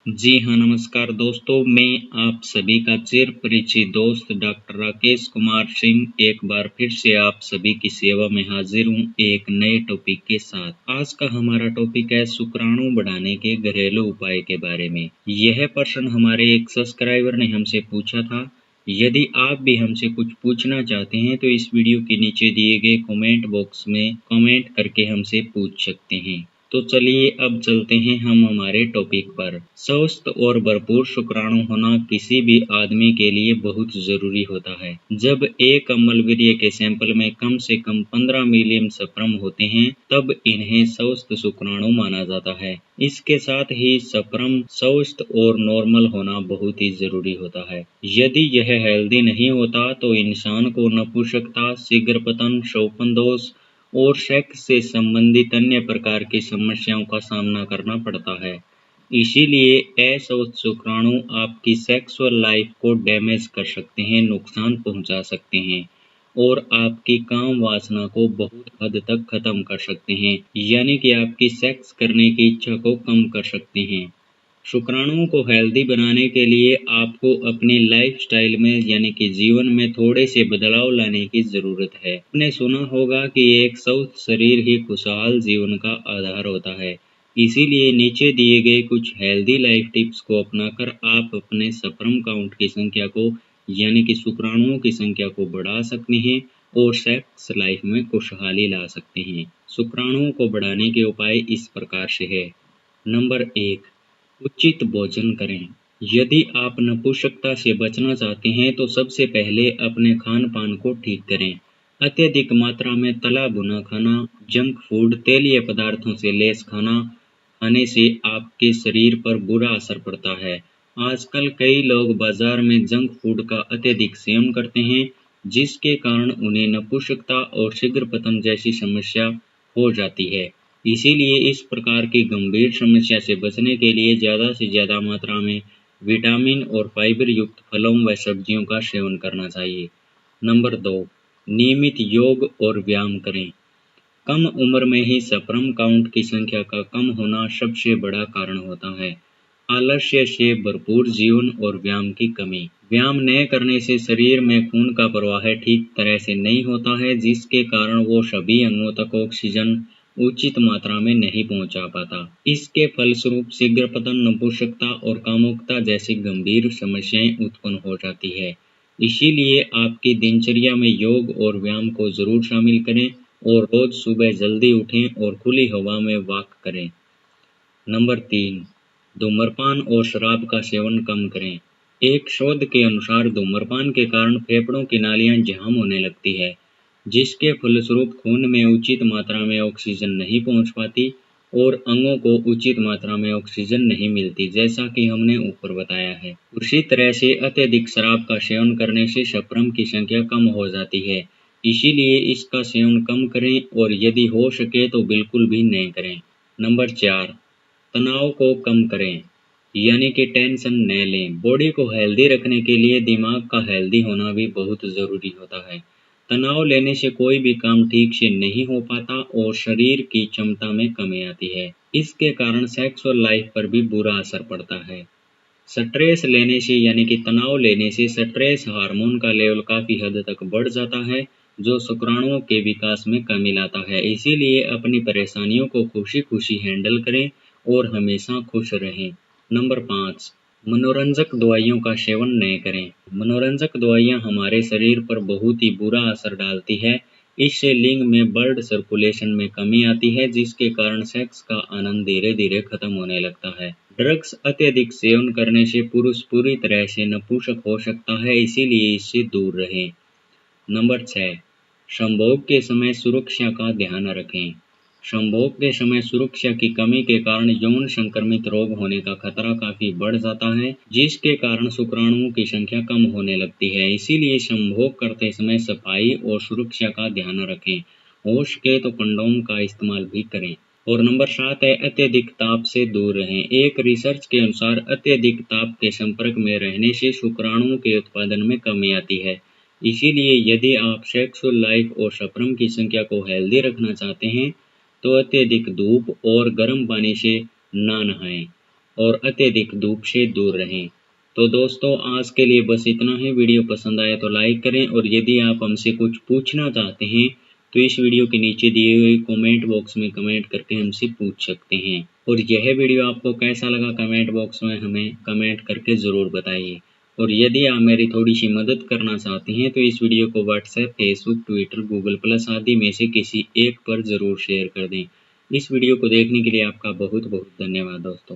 जी हाँ, नमस्कार दोस्तों। मैं आप सभी का चिर परिचित दोस्त डॉक्टर राकेश कुमार सिंह एक बार फिर से आप सभी की सेवा में हाजिर हूँ एक नए टॉपिक के साथ। आज का हमारा टॉपिक है शुक्राणु बढ़ाने के घरेलू उपाय के बारे में। यह प्रश्न हमारे एक सब्सक्राइबर ने हमसे पूछा था। यदि आप भी हमसे कुछ पूछना चाहते हैं तो इस वीडियो के नीचे दिए गए कमेंट बॉक्स में कमेंट करके हमसे पूछ सकते हैं। तो चलिए अब चलते हैं हम हमारे टॉपिक पर। स्वस्थ और भरपूर शुक्राणु होना किसी भी आदमी के लिए बहुत जरूरी होता है। जब एक अम्लवीर्य के सैंपल में कम से कम 15 मिलियन स्पर्म होते हैं तब इन्हें स्वस्थ शुक्राणु माना जाता है। इसके साथ ही स्पर्म स्वस्थ और नॉर्मल होना बहुत ही जरूरी होता है। यदि यह हेल्दी नहीं होता तो इंसान को नपुंसकता, शीघ्र पतन, शोफन दोष और सेक्स से संबंधित अन्य प्रकार की समस्याओं का सामना करना पड़ता है। इसीलिए अस्वस्थ शुक्राणु आपकी सेक्सुअल लाइफ को डैमेज कर सकते हैं, नुकसान पहुंचा सकते हैं और आपकी काम वासना को बहुत हद तक खत्म कर सकते हैं, यानी कि आपकी सेक्स करने की इच्छा को कम कर सकते हैं। शुक्राणुओं को हेल्दी बनाने के लिए आपको अपनी लाइफस्टाइल में यानी कि जीवन में थोड़े से बदलाव लाने की जरूरत है। आपने सुना होगा कि एक स्वस्थ शरीर ही खुशहाल जीवन का आधार होता है। इसीलिए नीचे दिए गए कुछ हेल्दी लाइफ टिप्स को अपनाकर आप अपने स्पर्म काउंट की संख्या को यानी कि शुक्राणुओं की संख्या को बढ़ा सकते हैं और सेक्स लाइफ में खुशहाली ला सकते हैं। शुक्राणुओं को बढ़ाने के उपाय इस प्रकार से है। नंबर 1, उचित भोजन करें। यदि आप नपुंसकता से बचना चाहते हैं तो सबसे पहले अपने खान पान को ठीक करें। अत्यधिक मात्रा में तला भुना खाना, जंक फूड, तेलीय पदार्थों से लैस खाने से आपके शरीर पर बुरा असर पड़ता है। आजकल कई लोग बाजार में जंक फूड का अत्यधिक सेवन करते हैं जिसके कारण उन्हें नपुंसकता और शीघ्र पतन जैसी समस्या हो जाती है। इसीलिए इस प्रकार की गंभीर समस्या से बचने के लिए ज़्यादा से ज़्यादा मात्रा में विटामिन और फाइबर युक्त फलों व सब्जियों का सेवन करना चाहिए। नंबर 2, नियमित योग और व्यायाम करें। कम उम्र में ही स्पर्म काउंट की संख्या का कम होना सबसे बड़ा कारण होता है। आलस्य से भरपूर जीवन और व्यायाम की कमी। व्यायाम न करने से शरीर में खून का प्रवाह ठीक तरह से नहीं होता है जिसके कारण वो सभी अंगों तक ऑक्सीजन उचित मात्रा में नहीं पहुंचा पाता। इसके फलस्वरूप शीघ्र पतन, नपुंसकता और कामुकता जैसी गंभीर समस्याएं उत्पन्न हो जाती है। इसीलिए आपकी दिनचर्या में योग और व्यायाम को जरूर शामिल करें और रोज सुबह जल्दी उठें और खुली हवा में वॉक करें। नंबर 3, धूम्रपान और शराब का सेवन कम करें। एक शोध के अनुसार धूम्रपान के कारण फेफड़ों की नालियां जाम होने लगती है जिसके फलस्वरूप खून में उचित मात्रा में ऑक्सीजन नहीं पहुंच पाती और अंगों को उचित मात्रा में ऑक्सीजन नहीं मिलती, जैसा कि हमने ऊपर बताया है। उसी तरह से अत्यधिक शराब का सेवन करने से स्पर्म की संख्या कम हो जाती है। इसीलिए इसका सेवन कम करें और यदि हो सके तो बिल्कुल भी न करें। नंबर 4, तनाव को कम करें, यानी कि टेंशन न लें। बॉडी को हेल्दी रखने के लिए दिमाग का हेल्दी होना भी बहुत ज़रूरी होता है। तनाव लेने से कोई भी काम ठीक से नहीं हो पाता और शरीर की क्षमता में कमी आती है। इसके कारण सेक्सुअल लाइफ पर भी बुरा असर पड़ता है। स्ट्रेस लेने से यानी कि तनाव लेने से स्ट्रेस हार्मोन का लेवल काफ़ी हद तक बढ़ जाता है जो शुक्राणुओं के विकास में कमी लाता है। इसीलिए अपनी परेशानियों को खुशी खुशी हैंडल करें और हमेशा खुश रहें। नंबर 5, मनोरंजक दवाइयों का सेवन न करें। मनोरंजक दवाइयाँ हमारे शरीर पर बहुत ही बुरा असर डालती है। इससे लिंग में ब्लड सर्कुलेशन में कमी आती है जिसके कारण सेक्स का आनंद धीरे धीरे खत्म होने लगता है। ड्रग्स अत्यधिक सेवन करने से पुरुष पूरी तरह से नपुंसक हो सकता है, इसीलिए इससे दूर रहें। नंबर 6, संभोग के समय सुरक्षा का ध्यान रखें। संभोग के समय सुरक्षा की कमी के कारण यौन संक्रमित रोग होने का खतरा काफी बढ़ जाता है जिसके कारण शुक्राणुओं की संख्या कम होने लगती है। इसीलिए संभोग करते समय सफाई और सुरक्षा का ध्यान रखें। हो सके तो कंडोम का इस्तेमाल भी करें। और नंबर 7 है, अत्यधिक ताप से दूर रहें। एक रिसर्च के अनुसार अत्यधिक ताप के संपर्क में रहने से शुक्राणुओं के उत्पादन में कमी आती है। इसीलिए यदि आप सेक्सुअल लाइफ और स्पर्म की संख्या को हेल्दी रखना चाहते हैं तो अत्यधिक धूप और गर्म पानी से ना नहाएं और अत्यधिक धूप से दूर रहें। तो दोस्तों आज के लिए बस इतना ही। वीडियो पसंद आया तो लाइक करें और यदि आप हमसे कुछ पूछना चाहते हैं तो इस वीडियो के नीचे दिए हुए कमेंट बॉक्स में कमेंट करके हमसे पूछ सकते हैं। और यह वीडियो आपको कैसा लगा कमेंट बॉक्स में हमें कमेंट करके ज़रूर बताइए। और यदि आप मेरी थोड़ी सी मदद करना चाहते हैं तो इस वीडियो को WhatsApp, Facebook, Twitter, Google plus आदि में से किसी एक पर ज़रूर शेयर कर दें। इस वीडियो को देखने के लिए आपका बहुत बहुत धन्यवाद दोस्तों।